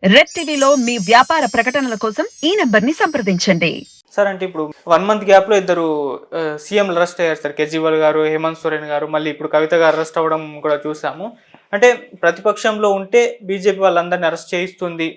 Red టీవీలో మీ వ్యాపార ప్రకటనల కోసం ఈ నంబర్ని సంప్రదించండి. సార్ అంటే ఇప్పుడు 1 మంత్ గ్యాప్‌లో ఇద్దరు సీఎంలు అరెస్ట్ అయ్యారు సార్. కేజ్రీవాల్ గారు, హేమంత్ సోరెన్ గారు, మళ్ళీ ఇప్పుడు కవిత గారు అరెస్ట్ అవ్వడం కూడా చూసాము. అంటే ప్రతిపక్షంలో ఉంటే బీజేపీ వాళ్ళందరిని అరెస్ట్ చేయిస్తుంది.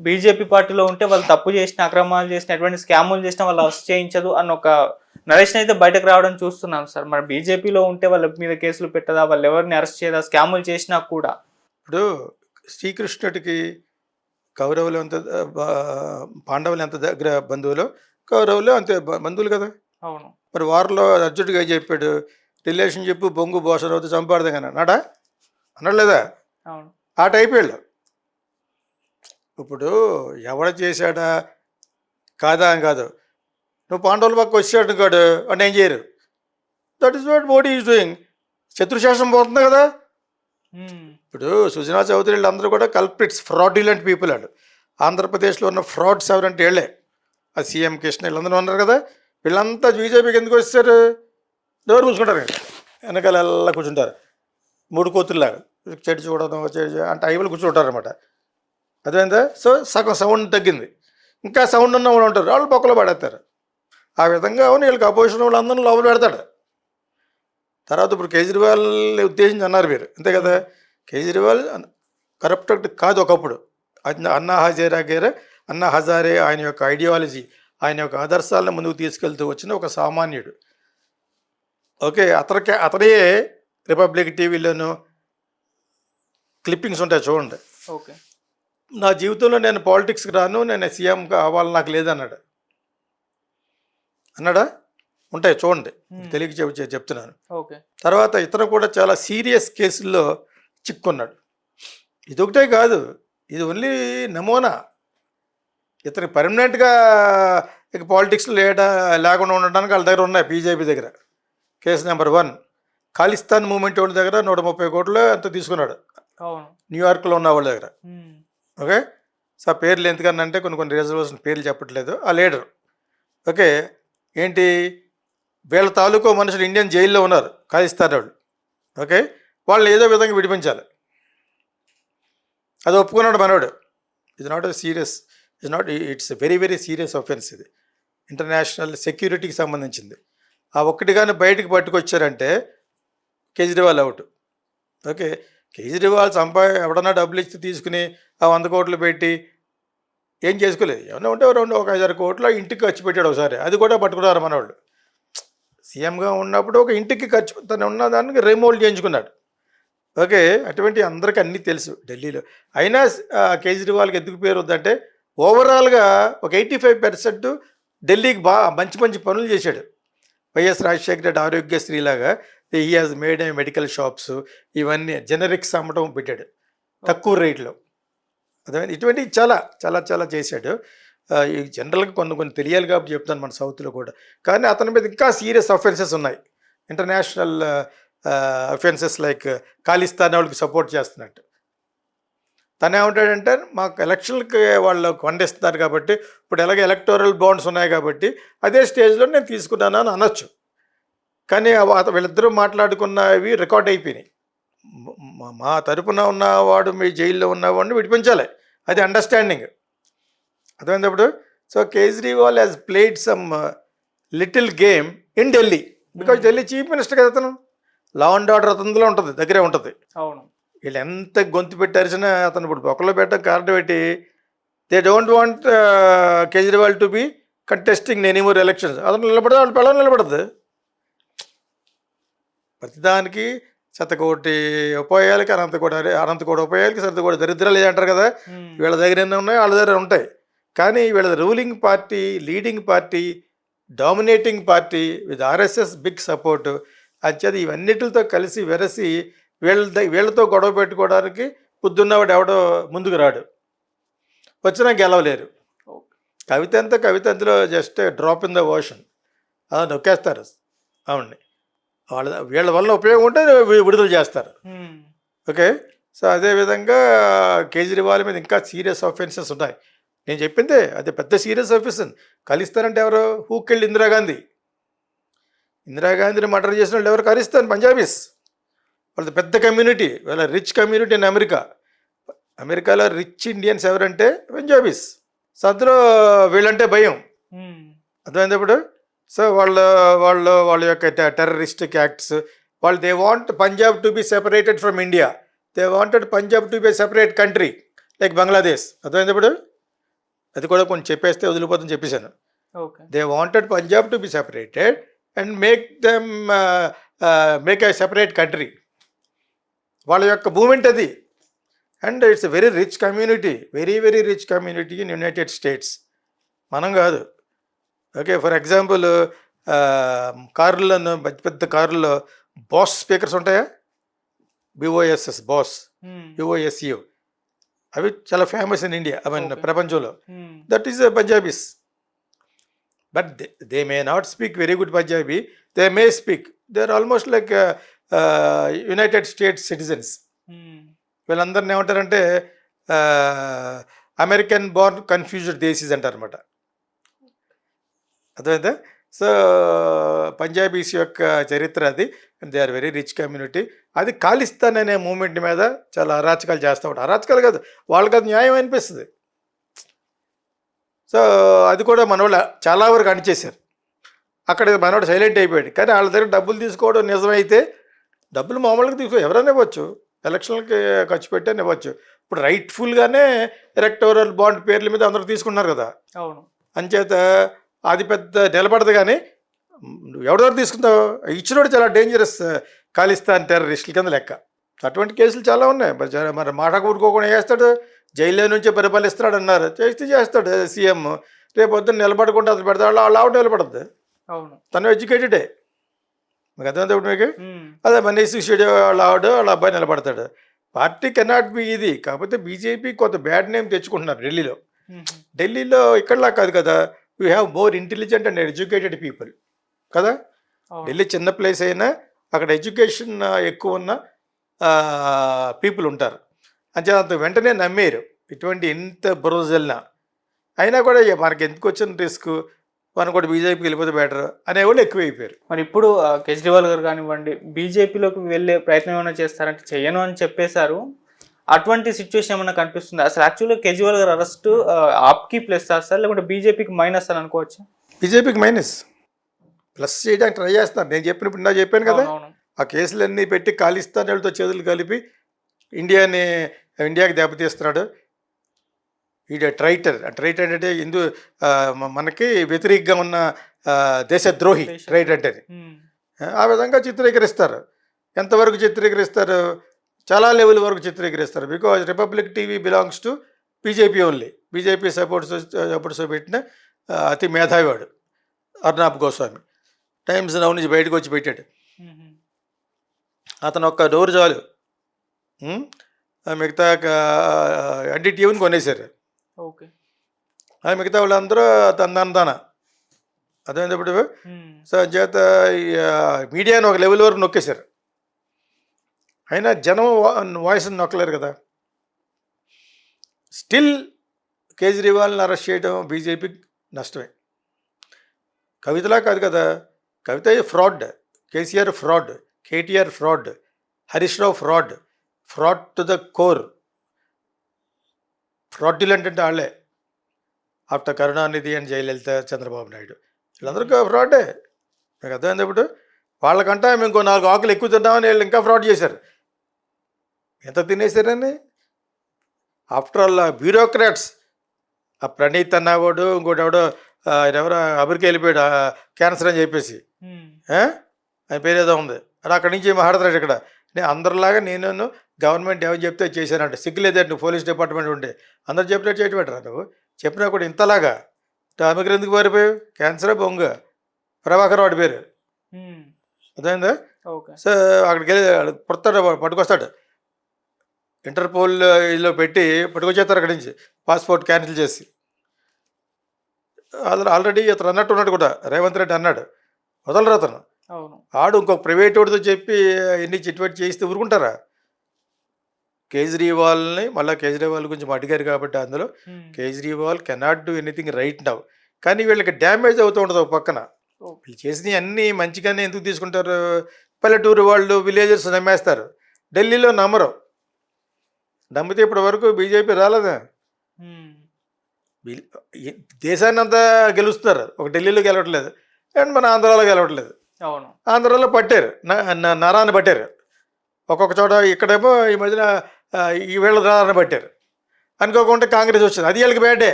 బీజేపీ పార్టీలో ఉంటే వాళ్ళు తప్పు చేసిన, అక్రమాలు చేసిన, ఎటువంటి స్కాములు చేసినా వాళ్ళు అరెస్ట్ చేయించదు అన్న ఒక నరేషన్ అయితే బయటకు రావడం చూస్తున్నాం సార్. మరి బీజేపీలో ఉంటే వాళ్ళ మీద కేసులు పెట్టదా? వాళ్ళు ఎవరిని అరెస్ట్ చేయదా? స్కాములు చేసినా కూడా. ఇప్పుడు శ్రీకృష్ణుడికి కౌరవులు ఎంత పాండవులు ఎంత దగ్గర బంధువులు, కౌరవులు అంతే బంధువులు కదా. అవును. మరి వారిలో అర్జునుడిగా చెప్పాడు రిలేషన్షిప్ బొంగు భోషణతో చంపాడదు కానీ అన్నాడా, అనలేదా? అవును. ఆ టైప్ వీళ్ళు. ఇప్పుడు ఎవడ చేశాడా కాదా అని కాదు, నువ్వు పాండవుల పక్క వచ్చాడు కాడు అని ఏం చేయరు. That is what Modi is doing. శత్రుశాసనం పోతుంది కదా. ఇప్పుడు సుజనా చౌదరి వీళ్ళందరూ కూడా కల్ప్రిట్స్, ఫ్రాడ్యులెంట్ పీపుల్ అండ్ ఆంధ్రప్రదేశ్లో ఉన్న ఫ్రాడ్స్ ఎవరంటే వీళ్ళే. ఆ సీఎం కృష్ణ వీళ్ళందరూ ఉన్నారు కదా, వీళ్ళంతా బీజేపీకి ఎందుకు వచ్చారు? డోర్ మూసుకుంటారు, వెనకాల ఎలా కూర్చుంటారు, 3 కోతుల్లాగా చెడు చూడడం అంటే ఐవలు కూర్చుంటారు అనమాట. అదేందా? సో సగం సౌండ్ తగ్గింది, ఇంకా సౌండ్ ఉన్న వాళ్ళు ఉంటారు, వాళ్ళు బొక్కలో పడేస్తారు. ఆ విధంగా అవును వీళ్ళకి అపోజిషన్ వాళ్ళందరూ లోపల పెడతాడు. తర్వాత ఇప్పుడు కేజ్రీవాల్ ఉద్దేశించి అన్నారు మీరు, అంతే కదా. కేజ్రీవాల్ కరప్టెడ్ కాదు ఒకప్పుడు. అన్నా హజారే ఆయన యొక్క ఐడియాలజీ, ఆయన యొక్క ఆదర్శాలను ముందుకు తీసుకెళ్తూ వచ్చిన ఒక సామాన్యుడు. ఓకే, అతనే రిపబ్లిక్ టీవీలోను క్లిప్పింగ్స్ ఉంటాయి చూడండి. ఓకే, నా జీవితంలో నేను పాలిటిక్స్కి రాను, నేను సీఎం కావాలి నాకు లేదన్నాడు. అన్నాడా? ఉంటాయి చూడండి, తెలియక చెప్తున్నాను. ఓకే. తర్వాత ఇతను కూడా చాలా సీరియస్ కేసుల్లో చిక్కున్నాడు. ఇదొకటే కాదు, ఇది ఓన్లీ నమూనా. ఇతనికి పర్మనెంట్గా ఇక పాలిటిక్స్లో లేకుండా ఉండడానికి వాళ్ళ దగ్గర ఉన్నాయి. బీజేపీ దగ్గర కేసు నెంబర్ 1 ఖాళిస్తాన్ మూమెంట్ వాళ్ళ దగ్గర 130 కోట్లు అంత తీసుకున్నాడు, న్యూయార్క్లో ఉన్న వాళ్ళ దగ్గర. ఓకే, సో పేర్లు ఎందుకనంటే కొన్ని రిజర్వేషన్ పేర్లు చెప్పట్లేదు. ఆ లీడర్ ఓకే ఏంటి, వీళ్ళ తాలూకు మనుషులు ఇండియన్ జైల్లో ఉన్నారు, ఖాళిస్తాన్ వాళ్ళు. ఓకే, వాళ్ళని ఏదో విధంగా విడిపించాలి, అది ఒప్పుకున్నాడు మనోడు. ఇది not serious, it's very very serious offence. ఇది ఇంటర్నేషనల్ సెక్యూరిటీకి సంబంధించింది. ఆ ఒక్కటి కానీ బయటకు పట్టుకొచ్చారంటే కేజ్రీవాల్ అవుట్. ఓకే, కేజ్రీవాల్ ఎవడన్నా డబ్బులు ఇచ్చి తీసుకుని ఆ 100 కోట్లు పెట్టి ఏం చేసుకోలేదు. ఏమన్నా ఉంటే ఒక 5-6 కోట్లు ఇంటికి ఖర్చు పెట్టాడు ఒకసారి, అది కూడా పట్టుకున్నారు మనవాళ్ళు. సీఎంగా ఉన్నప్పుడు ఒక ఇంటికి ఖర్చు తను ఉన్న దానికి రీమోల్డ్ చేయించుకున్నాడు. ఓకే, అటువంటి అందరికీ అన్నీ తెలుసు ఢిల్లీలో. అయినా కేజ్రీవాల్కి ఎందుకు పేరు వద్దంటే ఓవరాల్గా ఒక 85% ఢిల్లీకి మంచి మంచి పనులు చేశాడు. వైఎస్ రాజశేఖర రెడ్డి ఆరోగ్యశ్రీలాగా he has made a medical shops, ఇవన్నీ జెనరిక్స్ అమ్మటం పెట్టాడు తక్కువ రేట్లో. అదే ఇటువంటివి చాలా చాలా చాలా చేశాడు. జనరల్గా కొన్ని తెలియాలి కాబట్టి చెప్తాను మన సౌత్లో కూడా. కానీ అతని మీద ఇంకా సీరియస్ అఫెన్సెస్ ఉన్నాయి, ఇంటర్నేషనల్ అఫెన్సెస్ లైక్ ఖాళిస్తాన్ వాళ్ళకి సపోర్ట్ చేస్తున్నట్టు. తను ఏమంటాడంటే మాకు ఎలక్షన్లకి వాళ్ళు ఖండిస్తున్నారు కాబట్టి, ఇప్పుడు ఎలాగ ఎలక్టోరల్ బాండ్స్ ఉన్నాయి కాబట్టి అదే స్టేజ్లో నేను తీసుకున్నాను అని అనొచ్చు. కానీ వీళ్ళిద్దరూ మాట్లాడుకున్నవి రికార్డ్ అయిపోయినాయి. మా తరపున ఉన్నవాడు మీ జైల్లో ఉన్నవాడిని విడిపించాలి, అది అండర్స్టాండింగ్. అర్థమైనప్పుడు so Kejriwal has played some little game in Delhi, because Delhi chief minister కదా అతను. లా అండ్ ఆర్డర్ అతనిలో ఉంటుంది, దగ్గరే ఉంటుంది. అవును, వీళ్ళు ఎంత గొంతు పెట్టాల్సినా అతను ఇప్పుడు బొక్కలో పెట్టడం కారణం పెట్టి they don't want Kejriwal to be contesting any more elections. అతను నిలబడదు, వాళ్ళు పిల్లలు నిలబడదు. ప్రతిదానికి శతకోటి ఉపాయాలకి అనంతకోటి ఉపాయాలకి శతకోటి దరిద్రాలు అంటారు కదా. వీళ్ళ దగ్గర ఎన్ని ఉన్నాయి, వాళ్ళ దగ్గర ఉంటాయి. కానీ వీళ్ళ ruling party, leading party, dominating party with RSS big support. అంచేది ఇవన్నిటితో కలిసి వెరసి వీళ్ళతో గొడవ పెట్టుకోవడానికి పొద్దున్నవాడు ఎవడో ముందుకు రాడు, వచ్చినా గెలవలేరు. కవిత అందులో just drop in the ocean, అలా నొక్కేస్తారు అవునండి. వీళ్ళ వల్ల ఉపయోగం ఉంటే విడుదల చేస్తారు. ఓకే, సో అదేవిధంగా కేజ్రీవాల్ మీద ఇంకా సీరియస్ అఫెన్సెస్ ఉన్నాయి. నేను చెప్పిందే అది పెద్ద సీరియస్ అఫెన్స్. ఖలిస్తానంటే ఎవరు? హూకెళ్ళి ఇందిరాగాంధీని మర్డర్ చేసిన వాళ్ళు ఎవరు? ఖలిస్తాన్ పంజాబీస్. వాళ్ళది పెద్ద కమ్యూనిటీ, వాళ్ళ రిచ్ కమ్యూనిటీ ఇన్ అమెరికా. అమెరికాలో రిచ్ ఇండియన్స్ ఎవరంటే పంజాబీస్. సో అందులో వీళ్ళంటే భయం, అర్థమైంది ఇప్పుడు. సో వాళ్ళ యొక్క టెర్రరిస్టిక్ యాక్ట్స్, వాళ్ళు they want Punjab to be separated from India. They wanted Punjab to be separate country like Bangladesh. అర్థమైంది ఇప్పుడు. అది కూడా కొంచెం చెప్పేస్తే వదిలిపోతుందని చెప్పేశాను. They wanted Punjab to be separated and make a separate country. వాళ్ళ యొక్క మూమెంట్ అది. And it's a very rich community, very very rich community in United States. మనం కాదు. ఓకే, ఫర్ ఎగ్జాంపుల్ కారులను, పెద్ద పెద్ద కారుల్లో బాస్ స్పీకర్స్ ఉంటాయా, BOSS, బాస్, UOSU, అవి చాలా famous in India, I mean ప్రపంచంలో. That is Punjabis. But they may not speak very good Punjabi, they may speak, they are almost like United States citizens. వీళ్ళందరినీ ఏమంటారంటే అమెరికన్ బోర్న్ కన్ఫ్యూజ్డ్ దేశీస్ అంటారు అనమాట. అర్థమైందా? So Punjabis యొక్క చరిత్ర అది. And they are very rich community. అది ఖాళిస్తాన్ అనే మూమెంట్ మీద చాలా అరాచకాలు చేస్తూ ఉంటారు. అరాచకాలు కాదు, వాళ్ళకి అది న్యాయం అనిపిస్తుంది. సో అది కూడా మనోళ్ళు చాలా వరకు అణిచేశారు. అక్కడ మనోడు సైలెంట్ అయిపోయాడు. కానీ వాళ్ళ దగ్గర డబ్బులు తీసుకోవడం నిజమైతే, డబ్బులు మామూలుగా తీసుకో ఎవరైనా ఇవ్వచ్చు, ఎలక్షన్లకి ఖర్చు పెట్టని ఇవ్వచ్చు. ఇప్పుడు రైట్ఫుల్గానే ఎలక్టోరల్ బాండ్ పేర్ల మీద అందరూ తీసుకున్నారు కదా. అవును. అంచేత అది పెద్ద నిలబడదు. కానీ ఎవరి దగ్గర తీసుకుంటావు, ఇచ్చినోడు చాలా డేంజరస్ ఖాళిస్తాన్ టెర్రరిస్టుల కింద లెక్క. అటువంటి కేసులు చాలా ఉన్నాయి. మరి మాట కూడుకోకుండా చేస్తాడు, జైల్లో నుంచే పరిపాలిస్తాడు అన్నారు, చేస్తాడు సీఎం. రేపు పొద్దున్న నిలబడకుండా అతను పెడతాడు, వాళ్ళ ఆవిడ నిలబడద్దు. అవును, తను ఎడ్యుకేటెడే. మీకు అర్థమైతే ఇప్పుడు మీకు అదే మనీష్ వాళ్ళ ఆవిడ వాళ్ళ అబ్బాయి నిలబడతాడు. పార్టీ కెనాట్ బి ఇది. కాకపోతే బీజేపీ కొంత బ్యాడ్ నేమ్ తెచ్చుకుంటున్నారు ఢిల్లీలో. ఢిల్లీలో ఇక్కడలా కాదు కదా, you have more intelligent and educated people కదా. ఢిల్లీ చిన్న ప్లేస్ అయినా అక్కడ ఎడ్యుకేషన్ ఎక్కువ ఉన్న పీపుల్ ఉంటారు. అంత వెంటనే నమ్మేరు ఇటువంటి ఎంత బురదల్నా. అయినా కూడా మనకి ఎందుకు వచ్చిన రిస్క్, మనం కూడా బీజేపీకి వెళ్ళిపోతే బెటర్ అనేవాళ్ళు ఎక్కువైపోయారు. మరి ఇప్పుడు కేజ్రీవాల్ గారు కానివ్వండి, బీజేపీలోకి వెళ్ళే ప్రయత్నం ఏమైనా చేస్తారంటే చెయ్యను అని చెప్పేశారు. అటువంటి సిచ్యువేషన్ ఏమైనా కనిపిస్తుంది అసలు? యాక్చువల్గా కేజ్రీవాల్ గారు అరెస్ట్ ఆప్కి ప్లస్ సార్, లేకుంటే బీజేపీకి మైనస్ అని అనుకోవచ్చు? బీజేపీకి మైనస్, ప్లస్ చేయడానికి ట్రై చేస్తున్నారు. నేను చెప్పినప్పుడు నా చెప్పాను కదా, ఆ కేసులన్నీ పెట్టి ఖాళిస్తాన్ వాళ్ళతో చేతులు కలిపి ఇండియాకి దెబ్బతీస్తున్నాడు. ఈ ట్రైటర్ అంటే మనకి వ్యతిరేకంగా ఉన్న దేశద్రోహి ట్రైటర్ అంటే. ఆ విధంగా చిత్రీకరిస్తారు. ఎంతవరకు చిత్రీకరిస్తారు? చాలా లెవెల్ వరకు చిత్రీకరిస్తారు. Because Republic TV belongs to BJP only. BJP supports పెట్టిన అతి మేధావివాడు అర్నాబ్ గోస్వామి. టైమ్స్ నౌ నుంచి బయటకు వచ్చి పెట్టాడు. అతను ఒక్క డోర్ చాలు, మిగతా NDTVని కొనేశారు. ఓకే, మిగతా వాళ్ళందరూ తన అదేంటప్పుడు. సో చేత మీడియాను ఒక లెవెల్ వరకు నొక్కేశారు. అయినా జనం వాయిస్ని నొక్కలేరు కదా. స్టిల్ కేజ్రీవాల్ని అరెస్ట్ చేయడం బీజేపీకి నష్టమే. కవితలా కాదు కదా, Kavitha fraud, KCR fraud, KTR fraud, Harish Rao fraud to the core. Fraudulent అంటే వాళ్ళే. ఆఫ్టర్ కరుణానిధి అండ్ జయలలిత, చంద్రబాబు నాయుడు, వీళ్ళందరూ ఫ్రాడే. మీకు అర్థమైంది ఇప్పుడు. వాళ్ళకంటే మేము ఇంకో 4 ఆకులు ఎక్కువ తిన్నామని వీళ్ళు ఇంకా ఫ్రాడ్ చేశారు. ఎంత తినేశారని. ఆఫ్టర్ ఆల్ బ్యూరోక్రాట్స్, ఆ ప్రణీత్ అన్నవాడు, ఇంకోటి ఎవడో ఎవరో అమెరికా వెళ్ళిపోయాడు క్యాన్సర్ అని చెప్పేసి, ఆయన పేరు ఏదో ఉంది, అది అక్కడి నుంచి మాట్లాడతాడు. ఇక్కడ నేను అందరిలాగా నేను గవర్నమెంట్ ఏమని చెప్తే చేశానంటే సిగ్గులేదే నువ్వు పోలీస్ డిపార్ట్మెంట్ ఉంటే. అందరు చెప్పినట్టు చేయటం నువ్వు చెప్పినా కూడా ఇంతలాగా. అమెరికా ఎందుకు పారిపోయావు? క్యాన్సరే బొంగ. ప్రభాకర్ వాడి పేరు అదేందా. సో అక్కడికి వెళ్ళి పట్టుకొస్తాడు, ఇంటర్పోల్ ఇదిలో పెట్టి పట్టుకొచ్చేస్తారు అక్కడి నుంచి, పాస్పోర్ట్ క్యాన్సిల్ చేసి. ఆల్రెడీ అతను అన్నట్టు ఉన్నాడు కూడా, రేవంత్ రెడ్డి అన్నాడు వదలరు అతను. ఆడు ఇంకొక ప్రైవేట్ వాడితో చెప్పి ఎన్ని చిట్వెట్ చేయిస్తే ఊరుకుంటారా? కేజ్రీవాల్ని మళ్ళీ కేజ్రీవాల్ గురించి అడిగారు కాబట్టి అందులో Kejriwal cannot do anything right now. కానీ వీళ్ళకి డ్యామేజ్ అవుతూ ఉంటుంది ఒక పక్కన. వీళ్ళు చేసినవి అన్నీ మంచిగానే ఎందుకు తీసుకుంటారు? పల్లెటూరు వాళ్ళు, విలేజర్స్ నమ్మేస్తారు. ఢిల్లీలో నమ్మరు. నమ్మితే ఇప్పటి వరకు బీజేపీ రాలేదా? ఉమ్, బీ- దేశాన్ని అంతా గెలుస్తారు, ఒక ఢిల్లీలో గెలవట్లేదు అండ్ మన ఆంధ్రాలో గెలవట్లేదు. అవును. ఆంధ్రాలో పట్టారు, నరాన్ని పట్టారు. ఒక్కొక్క చోట ఇక్కడేమో ఈ మధ్యన ఈ వీళ్ళ నరాన్ని పట్టారు. అనుకోకుండా కాంగ్రెస్ వచ్చింది, అది వీళ్ళకి బ్యాడే.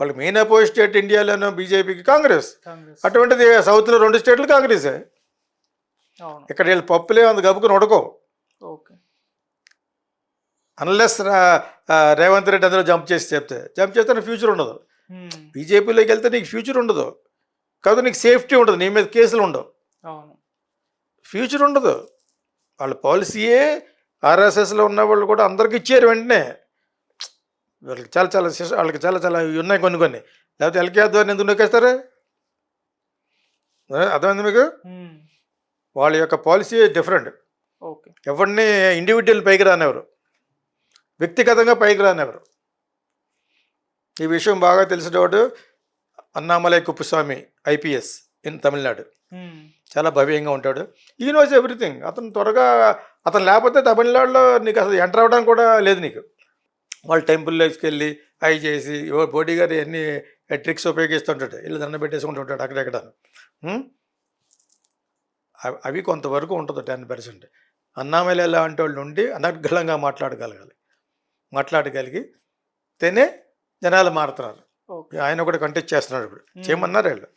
వాళ్ళు మెయిన్ అపోజ్ స్టేట్ ఇండియాలోనూ బీజేపీకి కాంగ్రెస్. కాంగ్రెస్. అటువంటిది సౌత్లో 2 స్టేట్లు కాంగ్రెసే. అవును. ఇక్కడ వీళ్ళు పప్పులే అంత గబుకుని ఉడకో. ఓకే. అన్లెస్ రేవంత్ రెడ్డి అందులో జంప్ చేస్తే నీకు ఫ్యూచర్ ఉండదు. ఉమ్, బీజేపీలోకి వెళ్తే నీకు ఫ్యూచర్ ఉండదు, కాదు నీకు సేఫ్టీ ఉండదు, నీ మీద కేసులు ఉండవు, అవును. ఫ్యూచర్ ఉండదు. వాళ్ళ పాలసీయే ఆర్ఎస్ఎస్లో ఉన్న వాళ్ళు కూడా అందరికి ఇచ్చారు వెంటనే. వాళ్ళకి వాళ్ళకి చాలా ఇవి ఉన్నాయి కొన్ని. లేకపోతే ఎల్కే అద్వాని ఎందుకు నొక్కేస్తారు? అర్థమైంది మీకు? ఉమ్, వాళ్ళ యొక్క పాలసీ డిఫరెంట్. ఓకే. ఎవరిని ఇండివిజువల్ పైకి రానివ్వరు, వ్యక్తిగతంగా పైకి రానివ్వరు. ఈ విషయం బాగా తెలిసినవాడు అన్నామలై కుప్పస్వామి, ఐపీఎస్ ఇన్ తమిళనాడు. ఉమ్, చాలా భవ్యంగా ఉంటాడు. ఈ నోస్ ఎవ్రీథింగ్. అతను లేకపోతే తమిళనాడులో నీకు అసలు ఎంటర్ అవ్వడానికి కూడా లేదు నీకు. వాళ్ళు టెంపుల్లోకి వెళ్ళి అవి చేసి బోడీ గారు ఎన్ని ట్రిక్స్ ఉపయోగిస్తుంటాడు, ఇల్లు దండం పెట్టేసుకుంటూ ఉంటాడు అక్కడెక్కడ. అవి కొంతవరకు ఉంటుంది, 10%. అన్నామలై లాంటి వాళ్ళు ఉండి అనర్గళంగా మాట్లాడగలిగితేనే జనాలు మారుతున్నారు. ఓకే. ఆయన కూడా కంటెస్ట్ చేస్తున్నాడు ఇప్పుడు, చేయమన్నారు వీళ్ళు.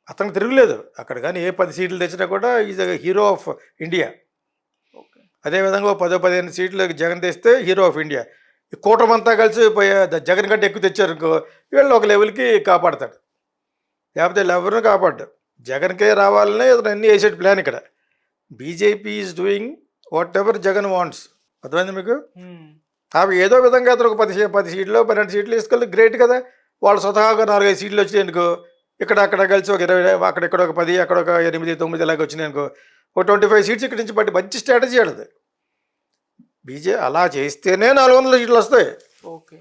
అతనికి తిరుగులేదు అక్కడ. కానీ ఏ 10 సీట్లు తెచ్చినా కూడా is hero of India. Okay. అదేవిధంగా 10-15 సీట్లు జగన్ తెస్తే హీరో ఆఫ్ ఇండియా. ఈ కూటమంతా కలిసి జగన్ కంటే ఎక్కువ తెచ్చారు అనుకో, వీళ్ళు ఒక లెవెల్కి కాపాడతాడు, లేకపోతే ఎవరిని కాపాడు. జగన్కే రావాలనే ఇతను అన్ని వేసేటి ప్లాన్ ఇక్కడ. BJP is doing what ever Jagan wants. అర్థమైంది మీకు? ఉమ్, అవి ఏదో విధంగా అతను ఒక 10 సీట్లు 12 సీట్లు వేసుకెళ్ళి గ్రేట్ కదా. వాళ్ళు స్వతహాగా 4-5 సీట్లు వచ్చినాయి అనుకో, అక్కడ కలిసి ఒక 20, అక్కడ ఒక 10, అక్కడ ఒక 8-9 ఇలాగ వచ్చినాయి అనుకో, ఒక 25 సీట్స్ ఇక్కడి నుంచి బట్టి మంచి స్ట్రాటజీ ఆడదు. అలా చేస్తేనే 400 సీట్లు వస్తాయి. ఓకే.